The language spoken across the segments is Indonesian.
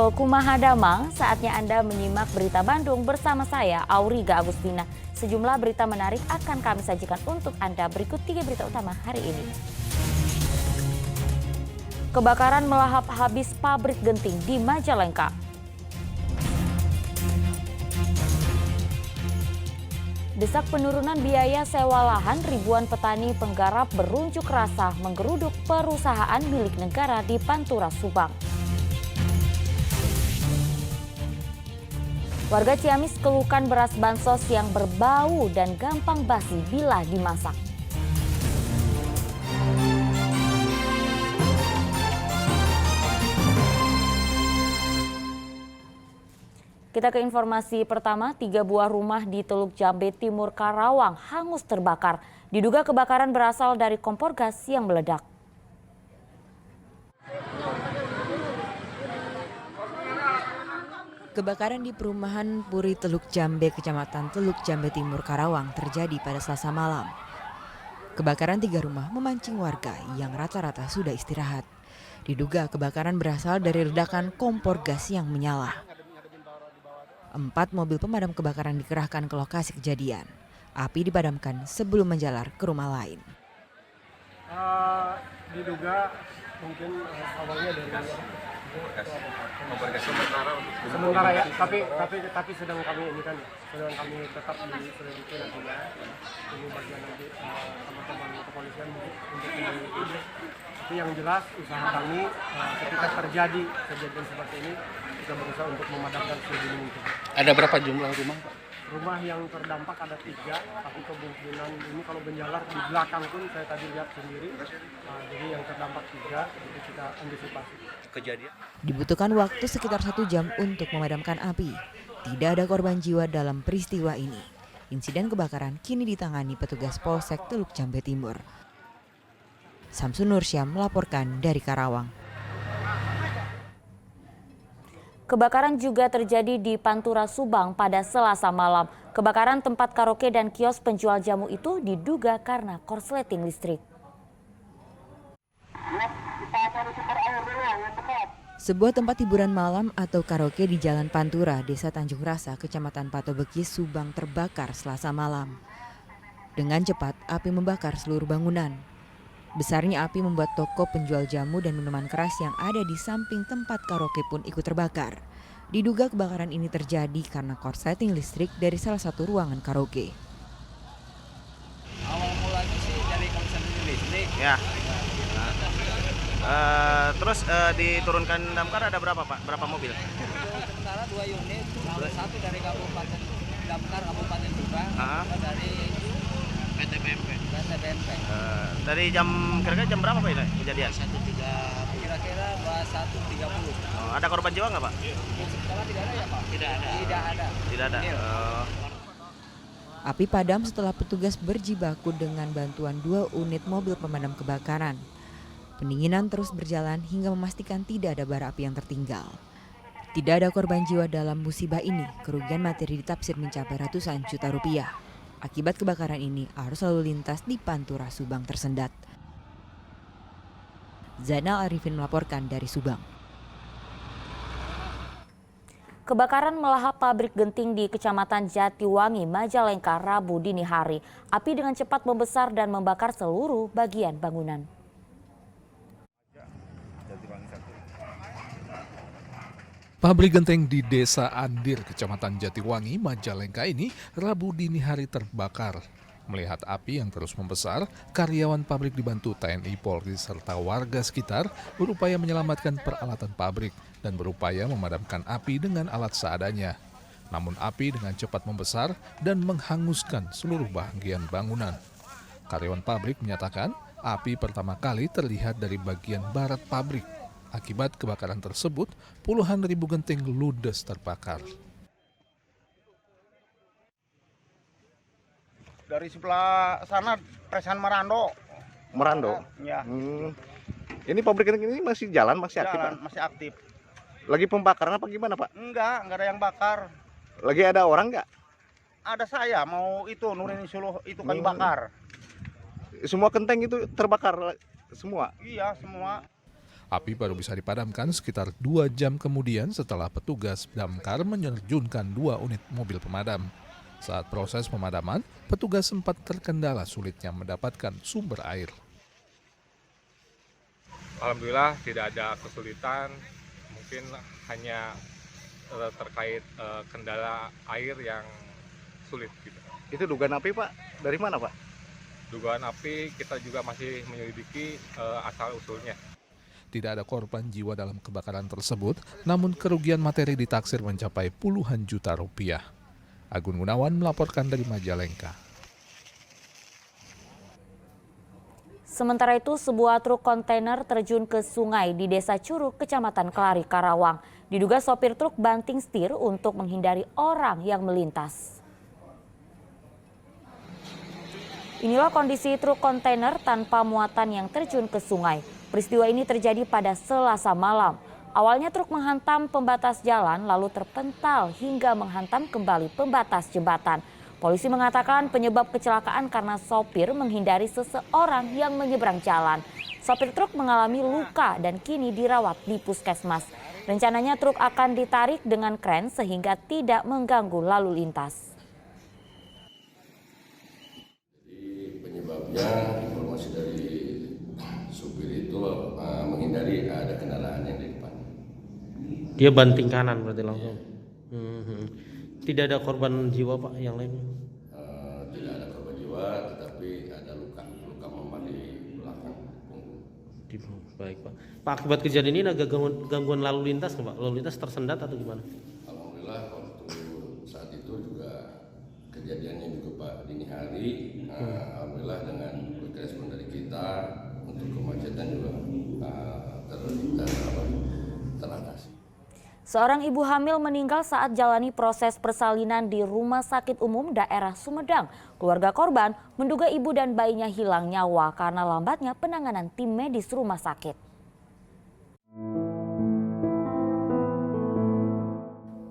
Halo Kumaha Damang, saatnya Anda menyimak berita Bandung bersama saya, Auriga Agustina. Sejumlah berita menarik akan kami sajikan untuk Anda. Berikut 3 berita utama hari ini. Kebakaran melahap habis pabrik genting di Majalengka. Desak penurunan biaya sewa lahan, ribuan petani penggarap berunjuk rasa menggeruduk perusahaan milik negara di Pantura, Subang. Warga Ciamis keluhkan beras bansos yang berbau dan gampang basi bila dimasak. Kita ke informasi pertama, 3 buah rumah di Teluk Jambe Timur Karawang hangus terbakar. Diduga kebakaran berasal dari kompor gas yang meledak. Kebakaran di perumahan Puri Teluk Jambe, Kecamatan Teluk Jambe Timur Karawang terjadi pada Selasa malam. Kebakaran 3 rumah memancing warga yang rata-rata sudah istirahat. Diduga kebakaran berasal dari ledakan kompor gas yang menyala. 4 mobil pemadam kebakaran dikerahkan ke lokasi kejadian. Api dipadamkan sebelum menjalar ke rumah lain. Diduga mungkin awalnya dari sementara ya, tapi sedang kami ini kan sedang kami tetap diselidiki nantinya. Ini bagian nanti teman-teman kepolisian untuk menyelidiki. Tapi yang jelas usaha kami ketika terjadi kejadian seperti ini kita berusaha untuk memadamkan sedini mungkin. Ada berapa jumlah rumah, Pak? Rumah yang terdampak ada 3, tapi kemungkinan ini kalau menjalar di belakang pun saya tadi lihat sendiri. Jadi yang terdampak 3, jadi kita antisipasi. Kejadian Dibutuhkan waktu sekitar 1 jam untuk memadamkan api. Tidak ada korban jiwa dalam peristiwa ini. Insiden kebakaran kini ditangani petugas Polsek Teluk Jambe Timur. Samsun Nursyam melaporkan dari Karawang. Kebakaran juga terjadi di Pantura, Subang pada Selasa malam. Kebakaran tempat karaoke dan kios penjual jamu itu diduga karena korsleting listrik. Sebuah tempat hiburan malam atau karaoke di Jalan Pantura, Desa Tanjung Rasa, Kecamatan Patobekis, Subang terbakar Selasa malam. Dengan cepat, api membakar seluruh bangunan. Besarnya api membuat toko penjual jamu dan minuman keras yang ada di samping tempat karaoke pun ikut terbakar. Diduga kebakaran ini terjadi karena korsleting listrik dari salah satu ruangan karaoke. Awal mulanya sih dari korsleting listrik. ya. Terus diturunkan damkar ada berapa, Pak? Berapa mobil? Sementara 2 unit, satu dari Kabupaten Damkar Kabupaten Subang, dari PT BMP. Dari kira-kira jam berapa, Pak, ini kejadian? 1.30. Kira-kira 21.30. Ada korban jiwa nggak, Pak? Sementara tidak ada ya, Pak? Tidak ada. Api padam setelah petugas berjibaku dengan bantuan 2 unit mobil pemadam kebakaran. Pendinginan terus berjalan hingga memastikan tidak ada bara api yang tertinggal. Tidak ada korban jiwa dalam musibah ini. Kerugian materi ditaksir mencapai ratusan juta rupiah. Akibat kebakaran ini, arus lalu lintas di Pantura, Subang tersendat. Zainal Arifin melaporkan dari Subang. Kebakaran melahap pabrik genting di Kecamatan Jatiwangi, Majalengka, Rabu dini hari. Api dengan cepat membesar dan membakar seluruh bagian bangunan. Pabrik genteng di Desa Andir, Kecamatan Jatiwangi, Majalengka ini Rabu dini hari terbakar. Melihat api yang terus membesar, karyawan pabrik dibantu TNI, Polri, serta warga sekitar berupaya menyelamatkan peralatan pabrik dan berupaya memadamkan api dengan alat seadanya. Namun api dengan cepat membesar dan menghanguskan seluruh bagian bangunan. Karyawan pabrik menyatakan api pertama kali terlihat dari bagian barat pabrik. Akibat kebakaran tersebut, puluhan ribu genting ludes terbakar. Dari sebelah sana, Presan Merando. Merando? Ya. Ini pabrik genting ini masih jalan, masih aktif, Pak? Masih aktif. Lagi pembakaran apa gimana, Pak? Enggak ada yang bakar. Lagi ada orang nggak? Ada saya, mau itu nurunin seluruh itu kayu bakar. Semua genteng itu terbakar semua? Iya, semua. Api baru bisa dipadamkan sekitar 2 jam kemudian setelah petugas damkar menerjunkan 2 unit mobil pemadam. Saat proses pemadaman, petugas sempat terkendala sulitnya mendapatkan sumber air. Alhamdulillah tidak ada kesulitan, mungkin hanya terkait kendala air yang sulit. Gitu. Itu dugaan api Pak, dari mana Pak? Dugaan api kita juga masih menyelidiki asal-usulnya. Tidak ada korban jiwa dalam kebakaran tersebut, namun kerugian materi ditaksir mencapai puluhan juta rupiah. Agun Gunawan melaporkan dari Majalengka. Sementara itu, sebuah truk kontainer terjun ke sungai di Desa Curug, Kecamatan Kelari, Karawang. Diduga sopir truk banting setir untuk menghindari orang yang melintas. Inilah kondisi truk kontainer tanpa muatan yang terjun ke sungai. Peristiwa ini terjadi pada Selasa malam. Awalnya truk menghantam pembatas jalan lalu terpental hingga menghantam kembali pembatas jembatan. Polisi mengatakan penyebab kecelakaan karena sopir menghindari seseorang yang menyeberang jalan. Sopir truk mengalami luka dan kini dirawat di puskesmas. Rencananya truk akan ditarik dengan kren sehingga tidak mengganggu lalu lintas. Penyebabnya informasi dari supir itu menghindari ada kendaraan yang di depan. Dia banting kanan berarti langsung. Tidak ada korban jiwa Pak yang lain? Tidak ada korban jiwa, tetapi ada luka memar di belakang punggung. Baik Pak. Pak, akibat kejadian ini ada gangguan lalu lintas nggak Pak? Lalu lintas tersendat atau gimana? Alhamdulillah waktu saat itu juga kejadiannya juga Pak dini hari. Alhamdulillah dengan respon dari kita untuk kemacetan juga teratasi. Seorang ibu hamil meninggal saat jalani proses persalinan di Rumah Sakit Umum Daerah Sumedang. Keluarga korban menduga ibu dan bayinya hilang nyawa karena lambatnya penanganan tim medis rumah sakit.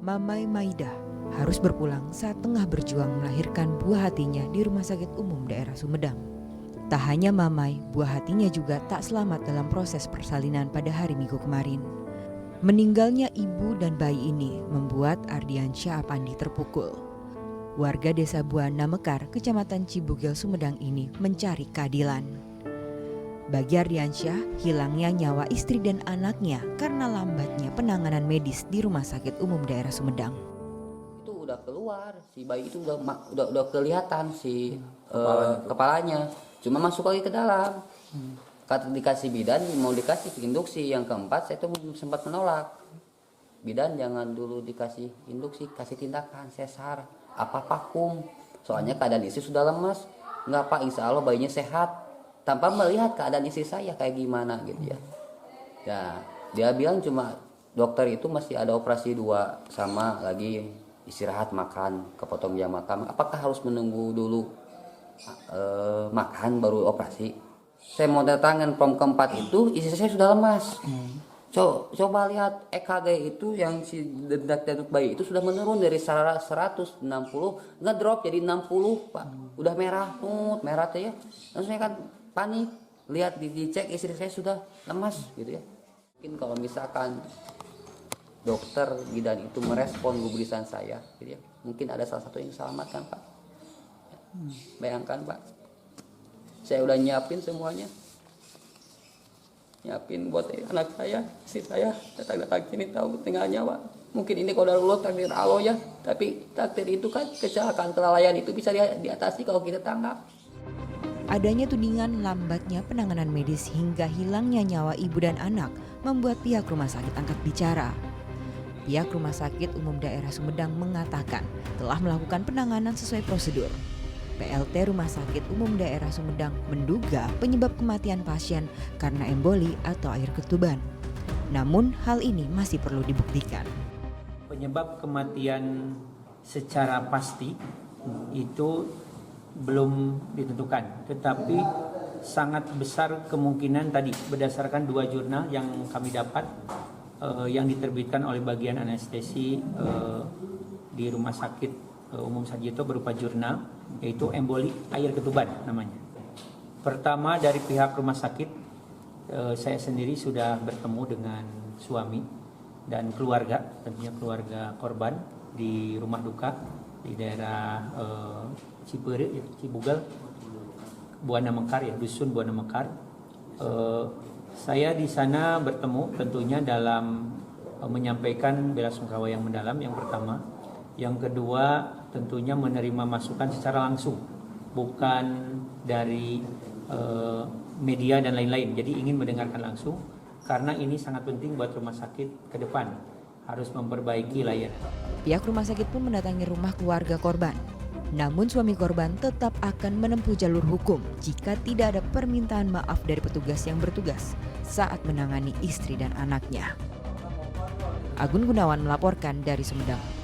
Mamai Maidah harus berpulang saat tengah berjuang melahirkan buah hatinya di Rumah Sakit Umum Daerah Sumedang. Tak hanya Mamai, buah hatinya juga tak selamat dalam proses persalinan pada hari Minggu kemarin. Meninggalnya ibu dan bayi ini membuat Ardiansyah Apandi terpukul. Warga Desa Buana Mekar, Kecamatan Cibugel, Sumedang ini mencari keadilan. Bagi Ardiansyah, hilangnya nyawa istri dan anaknya karena lambatnya penanganan medis di Rumah Sakit Umum Daerah Sumedang. Itu udah keluar, si bayi itu udah kelihatan si kepalanya, cuma masuk lagi ke dalam. Kata dikasih bidan, mau dikasih induksi. Yang keempat, saya tuh sempat menolak. Bidan jangan dulu dikasih induksi, kasih tindakan sesar, apa vakum. Soalnya keadaan istri sudah lemas. Enggak Pak, insya Allah bayinya sehat. Tanpa melihat keadaan istri saya kayak gimana gitu ya. Ya, dia bilang cuma dokter itu masih ada operasi 2 sama lagi istirahat makan, kepotong jam makan. Apakah harus menunggu dulu makan baru operasi? Saya mau datangan prom keempat itu istri saya sudah lemas. Coba lihat EKG itu yang si detak jantung bayi itu sudah menurun dari 160 ngedrop jadi 60 Pak. Udah merah tuh ya. Langsung saya kan panik, lihat dicek istri saya sudah lemas gitu ya. Mungkin kalau misalkan dokter bidan itu merespon gugurisan saya gitu ya, mungkin ada salah satu yang selamatkan Pak. Bayangkan Pak, saya udah nyiapin semuanya, nyiapin buat anak saya, istri saya, datang sini tahu tinggal nyawa. Mungkin ini qadarullah, takdir Allah ya, tapi takdir itu kan kecelakaan, kelalaian itu bisa diatasi kalau kita tanggap. Adanya tudingan lambatnya penanganan medis hingga hilangnya nyawa ibu dan anak membuat pihak rumah sakit angkat bicara. Pihak Rumah Sakit Umum Daerah Sumedang mengatakan telah melakukan penanganan sesuai prosedur. PLT Rumah Sakit Umum Daerah Sumedang menduga penyebab kematian pasien karena emboli atau air ketuban. Namun hal ini masih perlu dibuktikan. Penyebab kematian secara pasti itu belum ditentukan, tetapi sangat besar kemungkinan tadi berdasarkan 2 jurnal yang kami dapat yang diterbitkan oleh bagian anestesi di Rumah Sakit Umum Sarjito berupa jurnal, yaitu emboli air ketuban namanya. Pertama dari pihak rumah sakit saya sendiri sudah bertemu dengan suami dan keluarga, tentunya keluarga korban di rumah duka di daerah Cipere, Cibugal, Buana Mekar ya, dusun Buana Mekar. Saya di sana bertemu tentunya dalam menyampaikan belasungkawa yang mendalam yang pertama. Yang kedua tentunya menerima masukan secara langsung, bukan dari media dan lain-lain. Jadi ingin mendengarkan langsung karena ini sangat penting buat rumah sakit ke depan, harus memperbaiki layanan. Pihak rumah sakit pun mendatangi rumah keluarga korban. Namun suami korban tetap akan menempuh jalur hukum jika tidak ada permintaan maaf dari petugas yang bertugas saat menangani istri dan anaknya. Agun Gunawan melaporkan dari Sumedang.